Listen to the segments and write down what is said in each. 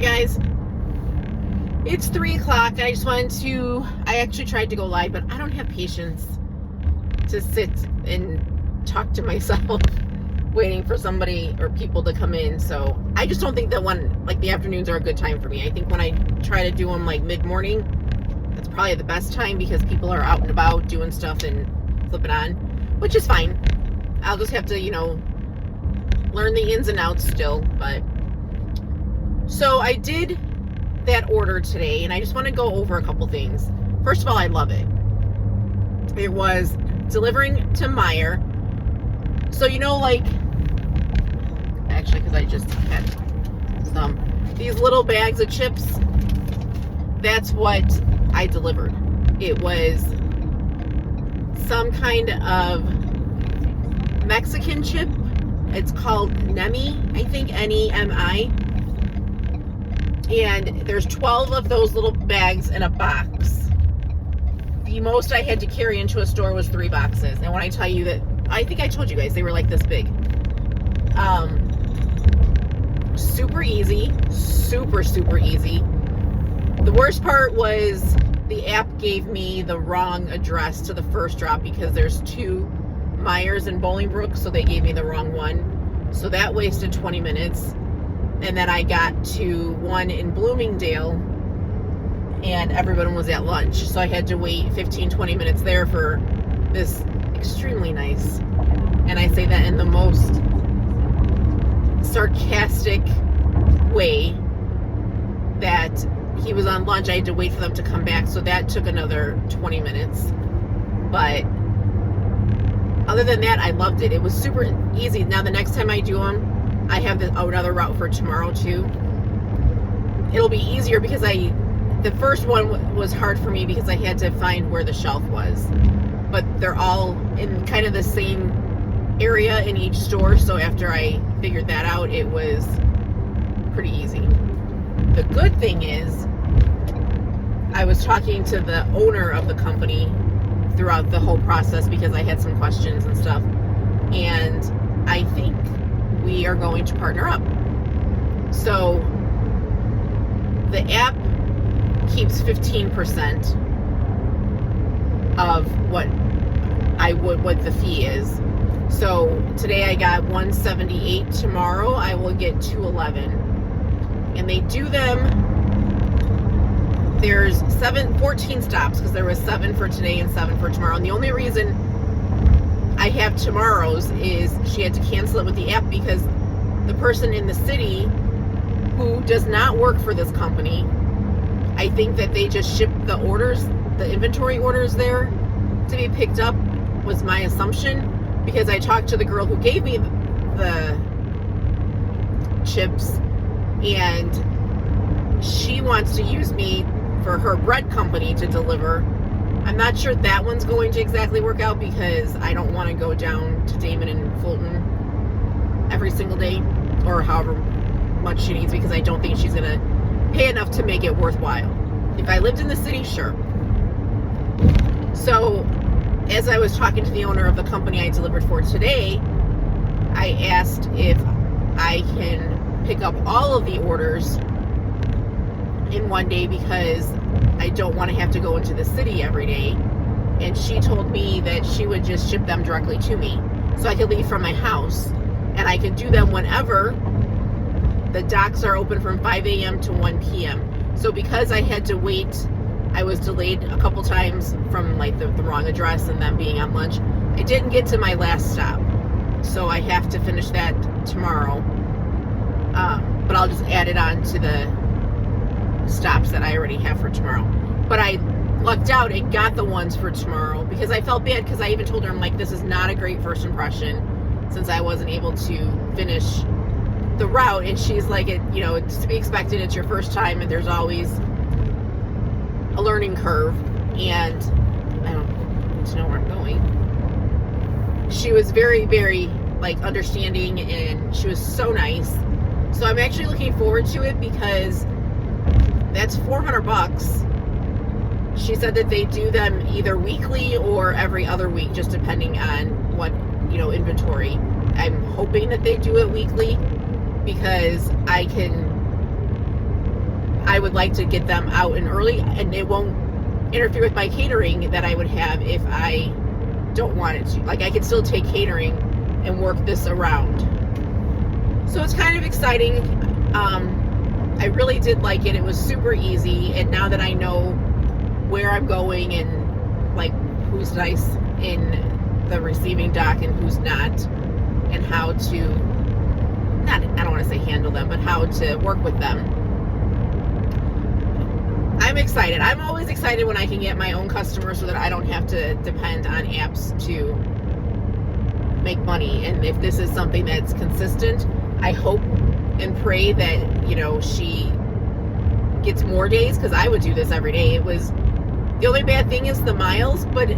guys, it's 3 o'clock. I actually tried to go live, but I don't have patience to sit and talk to myself waiting for somebody or people to come in. So I just don't think that the afternoons are a good time for me. I think when I try to do them like mid-morning, that's probably the best time because people are out and about doing stuff and flipping on, which is fine. I'll just have to, learn the ins and outs still. But so I did that order today, and I just want to go over a couple things. First of all, I love it. It was delivering to Meijer. So actually, because I just had these little bags of chips, that's what I delivered. It was some kind of Mexican chip. It's called Nemi, I think, Nemi. And there's 12 of those little bags in a box. The most I had to carry into a store was 3 boxes. And when I tell you that, I think I told you guys, they were like this big. Super easy. Super easy. The worst part was the app gave me the wrong address to the first drop because there's 2 Meijers in Bolingbrook, so they gave me the wrong one. So that wasted 20 minutes. And then I got to one in Bloomingdale, and everyone was at lunch. So I had to wait 15-20 minutes there for this extremely nice, and I say that in the most sarcastic way, that he was on lunch. I had to wait for them to come back, so that took another 20 minutes. But other than that, I loved it. It was super easy. Now the next time I do them, I have another route for tomorrow too. It'll be easier because the first one was hard for me because I had to find where the shelf was. But they're all in kind of the same area in each store. So after I figured that out, it was pretty easy. The good thing is, I was talking to the owner of the company throughout the whole process because I had some questions and stuff. And I think we are going to partner up. So the app keeps 15% of what the fee is. So today I got $178. Tomorrow I will get $211. And they do them, there's 14 stops because there was 7 for today and 7 for tomorrow. And the only reason I have tomorrow's is she had to cancel it with the app because the person in the city who does not work for this company, I think that they just ship the orders, the inventory orders there to be picked up, was my assumption, because I talked to the girl who gave me the chips, and she wants to use me for her bread company to deliver. I'm not sure that one's going to exactly work out because I don't want to go down to Damon and Fulton every single day or however much she needs, because I don't think she's going to pay enough to make it worthwhile. If I lived in the city, sure. So as I was talking to the owner of the company I delivered for today, I asked if I can pick up all of the orders in one day because I don't want to have to go into the city every day. And she told me that she would just ship them directly to me. So I could leave from my house and I could do them whenever. The docks are open from 5 a.m. to 1 p.m. So because I had to wait, I was delayed a couple times from the wrong address and them being on lunch. I didn't get to my last stop. So I have to finish that tomorrow. But I'll just add it on to the stops that I already have for tomorrow. But I lucked out and got the ones for tomorrow because I felt bad, because I even told her, I'm like, this is not a great first impression since I wasn't able to finish the route. And she's like, it's to be expected. It's your first time and there's always a learning curve, and I don't need to know where I'm going. She was very, very understanding, and she was so nice. So I'm actually looking forward to it because that's $400. She said that they do them either weekly or every other week, just depending on what, inventory. I'm hoping that they do it weekly because I can I would like to get them out and early, and it won't interfere with my catering that I would have if I don't want it to. Like, I could still take catering and work this around. So it's kind of exciting. I really did like it. It was super easy, and now that I know where I'm going and like who's nice in the receiving dock and who's not, and how to I don't want to say handle them, but how to work with them, I'm excited. I'm always excited when I can get my own customers so that I don't have to depend on apps to make money. And if this is something that's consistent, I hope and pray that, you know, she gets more days, because I would do this every day. It was, the only bad thing is the miles, but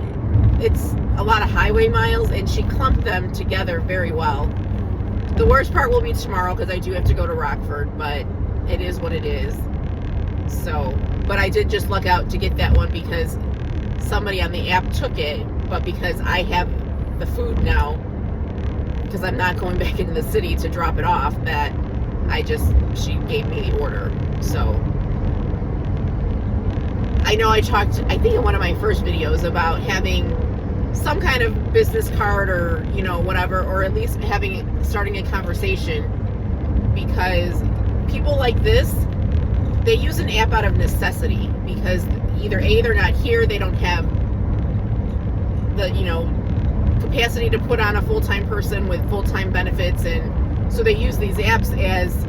it's a lot of highway miles, and she clumped them together very well. The worst part will be tomorrow, because I do have to go to Rockford, but it is what it is. So, but I did just luck out to get that one because somebody on the app took it, but because I have the food now, because I'm not going back into the city to drop it off, that she gave me the order. So I know I talked, I think in one of my first videos, about having some kind of business card or, you know, whatever, or at least starting a conversation, because people like this, they use an app out of necessity, because either A, they're not here, they don't have the, you know, capacity to put on a full-time person with full-time benefits, and so they use these apps as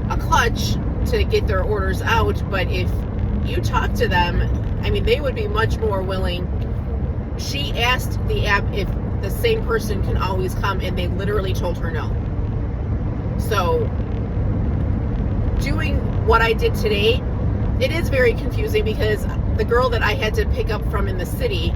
a clutch to get their orders out. But if you talk to them, I mean, they would be much more willing. She asked the app if the same person can always come, and they literally told her no. So doing what I did today, it is very confusing, because the girl that I had to pick up from in the city,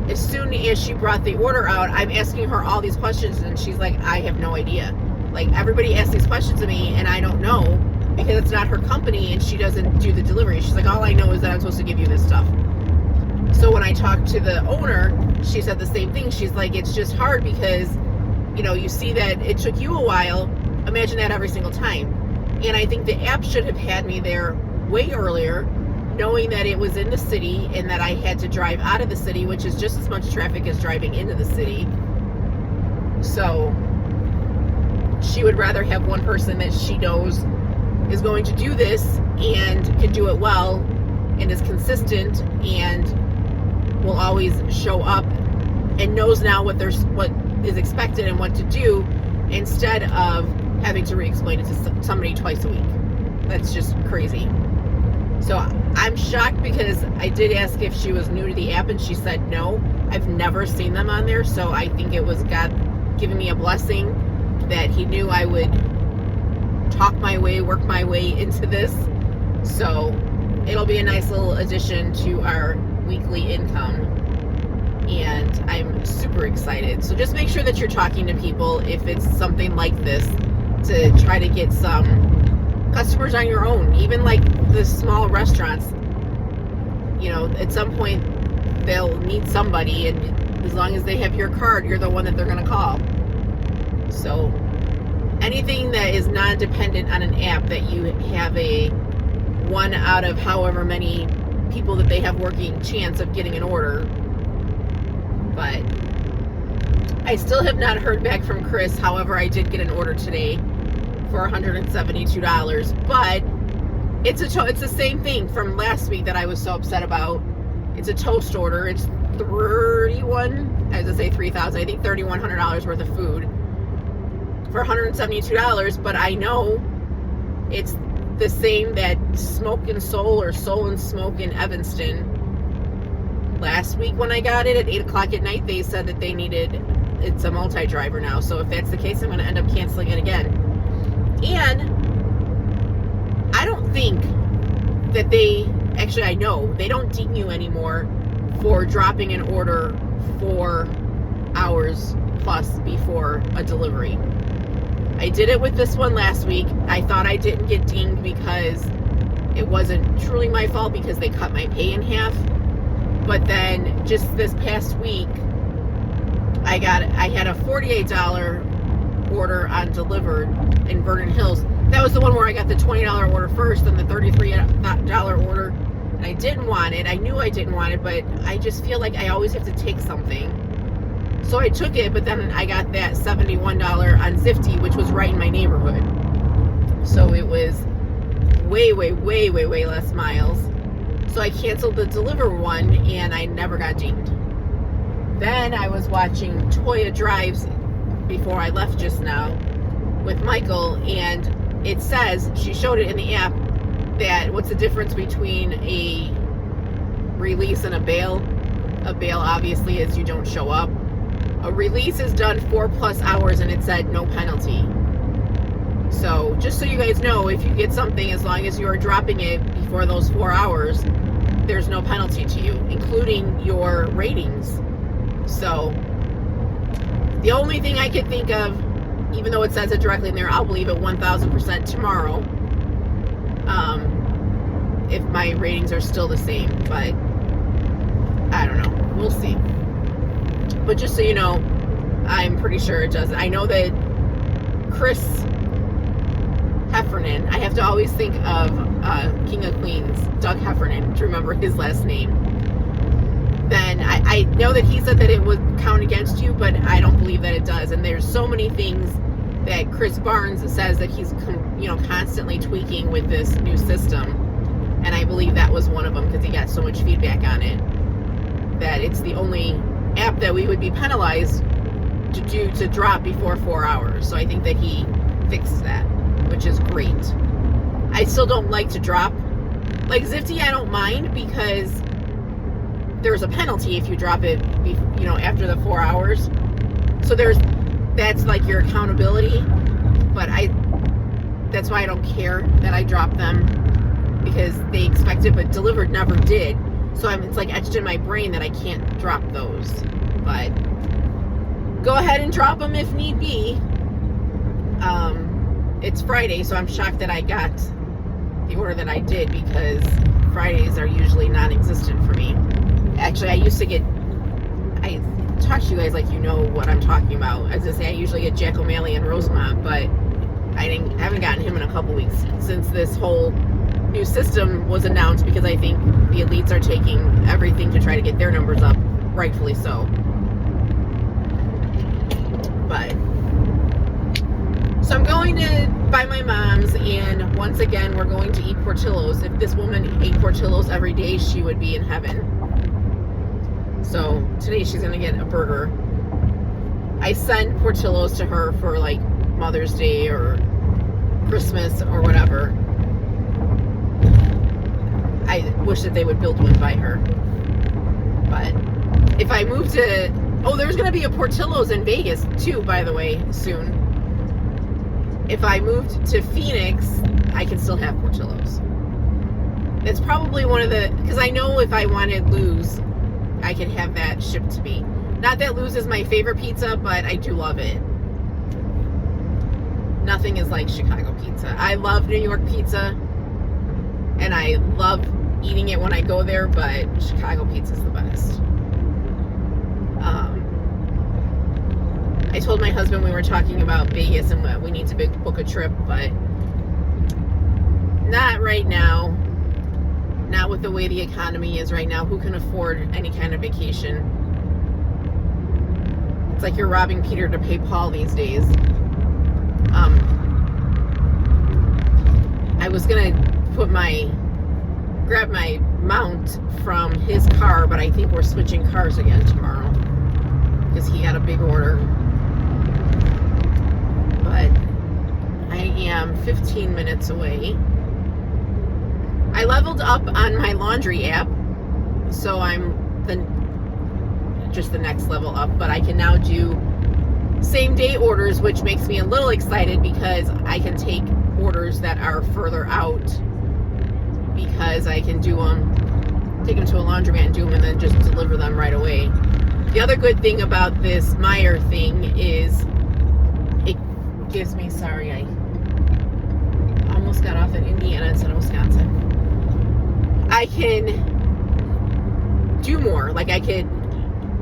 as soon as she brought the order out, I'm asking her all these questions, and she's like, I have no idea. Like, everybody asks these questions of me, and I don't know, because it's not her company, and she doesn't do the delivery. She's like, all I know is that I'm supposed to give you this stuff. So when I talked to the owner, she said the same thing. She's like, it's just hard because, you know, you see that it took you a while. Imagine that every single time. And I think the app should have had me there way earlier, knowing that it was in the city and that I had to drive out of the city, which is just as much traffic as driving into the city. So she would rather have one person that she knows is going to do this and can do it well and is consistent and will always show up and knows now what is expected and what to do, instead of having to re-explain it to somebody twice a week. That's just crazy. So I'm shocked, because I did ask if she was new to the app, and she said no. I've never seen them on there, so I think it was God giving me a blessing that he knew I would work my way into this. So it'll be a nice little addition to our weekly income, and I'm super excited. So just make sure that you're talking to people if it's something like this, to try to get some customers on your own. Even like the small restaurants, you know, at some point they'll need somebody, and as long as they have your card, you're the one that they're going to call. So anything that is non-dependent on an app, that you have a one out of however many people that they have working chance of getting an order. But I still have not heard back from Chris. However, I did get an order today for $172, but it's the same thing from last week that I was so upset about. It's a toast order. It's $3,100 worth of food for $172, but I know it's the same that Smoke and Soul, or Soul and Smoke in Evanston, last week when I got it at 8 o'clock at night, they said that it's a multi-driver now. So if that's the case, I'm going to end up canceling it again. And I don't think that I know they don't ding you anymore for dropping an order 4 hours plus before a delivery. I did it with this one last week. I thought I didn't get dinged because it wasn't truly my fault, because they cut my pay in half. But then just this past week, I had a $48 order on Delivered in Vernon Hills that was the one where I got the $20 order first, then the $33 order, and I didn't want it. I knew I didn't want it, but I just feel like I always have to take something. So I took it, but then I got that $71 on Zifty, which was right in my neighborhood. So it was way less miles. So I canceled the deliver one, and I never got dinged. Then I was watching Toya Drives before I left just now with Michael, and it says, she showed it in the app, that what's the difference between a release and a bail. A bail obviously is you don't show up. A release is done 4+ hours, and it said no penalty. So just so you guys know, if you get something, as long as you're dropping it before those 4 hours, there's no penalty to you, including your ratings. So the only thing I could think of, even though it says it directly in there, I'll believe it 1000% tomorrow, if my ratings are still the same. But I don't know, we'll see. But just so you know, I'm pretty sure it does. I know that Chris Heffernan, I have to always think of King of Queens, Doug Heffernan, to remember his last name. Then I know that he said that it would count against you, but I don't believe that it does. And there's so many things that Chris Barnes says that he's constantly tweaking with this new system, and I believe that was one of them, because he got so much feedback on it, that it's the only app that we would be penalized to drop before 4 hours. So I think that he fixed that, which is great. I still don't like to drop. Like Zifty, I don't mind, because there's a penalty if you drop it, after the 4 hours. So that's like your accountability. But that's why I don't care that I drop them, because they expect it, but delivered never did. So it's like etched in my brain that I can't drop those. But go ahead and drop them if need be. It's Friday, so I'm shocked that I got the order that I did, because Fridays are usually non-existent for me. Actually, I talk to you guys like you know what I'm talking about. As I say, I usually get Jack O'Malley and Rosemont, but I haven't gotten him in a couple weeks since this whole new system was announced, because I think the elites are taking everything to try to get their numbers up, rightfully so. So I'm going to by my mom's, and once again we're going to eat Portillo's. If this woman ate Portillo's every day, she would be in heaven. So today she's gonna get a burger. I sent Portillo's to her for like Mother's Day or Christmas or whatever. I wish that they would build one by her. But if I move to, there's gonna be a Portillo's in Vegas too, by the way, soon. If I moved to Phoenix, I can still have Portillo's. It's probably one of because I know if I wanted Lou's, I could have that shipped to me. Not that Lou's is my favorite pizza, but I do love it. Nothing is like Chicago pizza. I love New York pizza, and I love eating it when I go there, but Chicago pizza is the best. I told my husband we were talking about Vegas and we need to book a trip, but not right now. Not with the way the economy is right now. Who can afford any kind of vacation? It's like you're robbing Peter to pay Paul these days. I was gonna grab my mount from his car, but I think we're switching cars again tomorrow, because he had a big order. But I am 15 minutes away. I leveled up on my laundry app, so I'm just the next level up, but I can now do same day orders, which makes me a little excited, because I can take orders that are further out, because I can take them to a laundromat and do them, and then just deliver them right away. The other good thing about this Meijer thing is it gives me, I almost got off in Indiana instead of Wisconsin. I can do more. Like, I could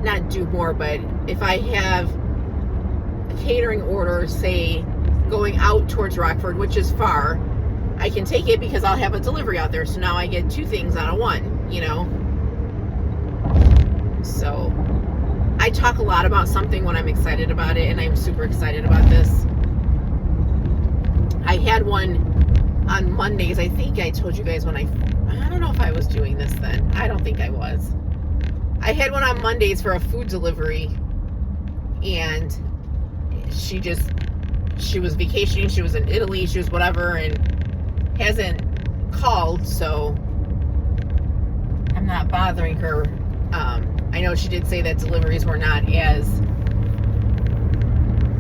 not do more, but if I have a catering order, say going out towards Rockford, which is far, I can take it because I'll have a delivery out there. So now I get two things out of one, you know. So I talk a lot about something when I'm excited about it, and I'm super excited about this. I had one on Mondays. I think I told you guys when I don't know if I was doing this then. I don't think I was. I had one on Mondays for a food delivery, and she was vacationing. She was in Italy. She was whatever, and hasn't called, so I'm not bothering her. I know she did say that deliveries were not as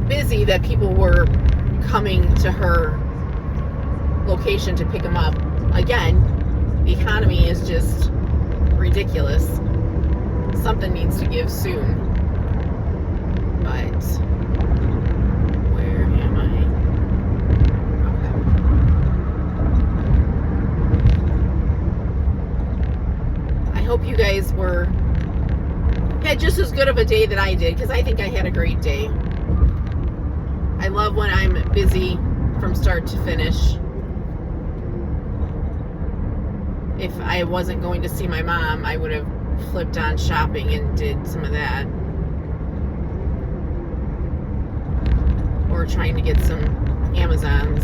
busy, that people were coming to her location to pick them up. Again, the economy is just ridiculous. Something needs to give soon. But where am I? Okay. I hope you guys had just as good of a day that I did, because I think I had a great day. I love when I'm busy from start to finish. If I wasn't going to see my mom, I would have flipped on shopping and did some of that. Or trying to get some Amazons.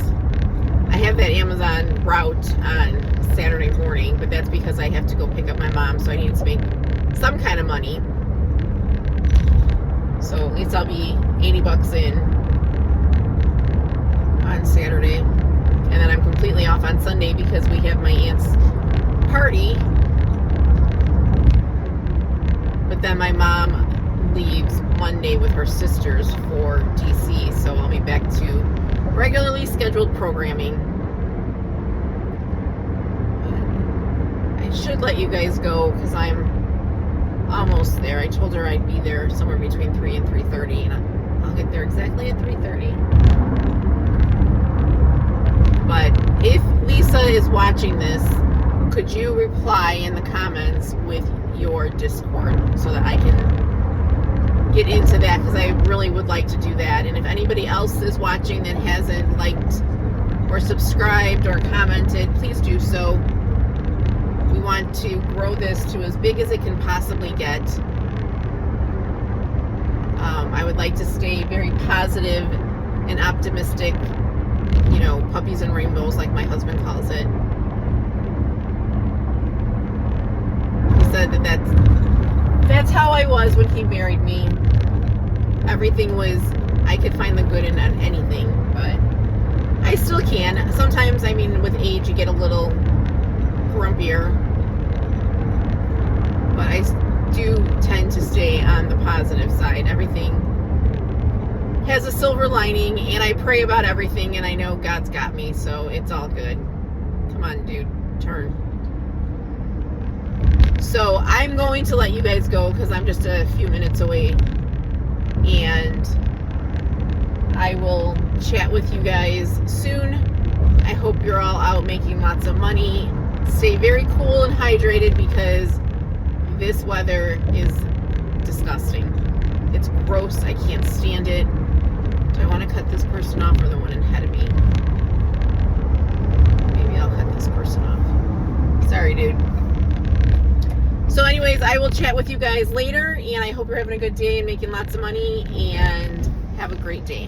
I have that Amazon route on Saturday morning, but that's because I have to go pick up my mom, so I need to make some kind of money. So at least I'll be $80 in on Saturday. And then I'm completely off on Sunday because we have my aunt's party. But then my mom leaves Monday with her sisters for DC, so I'll be back to regularly scheduled programming. I should let you guys go because I'm almost there. I told her I'd be there somewhere between 3 and 3:30, and I'll get there exactly at 3:30. But if Lisa is watching this, could you reply in the comments with your Discord so that I can get into that, because I really would like to do that. And if anybody else is watching that hasn't liked or subscribed or commented, please do so. We want to grow this to as big as it can possibly get. I would like to stay very positive and optimistic, you know, puppies and rainbows like my husband calls it. He said that's how I was when he married me. Everything was, I could find the good in anything, but I still can. Sometimes, I mean, with age, you get a little grumpier, but I do tend to stay on the positive side. Everything has a silver lining, and I pray about everything, and I know God's got me, so it's all good. Come on, dude, turn. So I'm going to let you guys go because I'm just a few minutes away, and I will chat with you guys soon. I hope you're all out making lots of money. Stay very cool and hydrated because this weather is disgusting. It's gross. I can't stand it. Do I want to cut this person off or the one ahead of me? Maybe I'll cut this person off. Sorry, dude. So anyways, I will chat with you guys later, and I hope you're having a good day and making lots of money, and have a great day.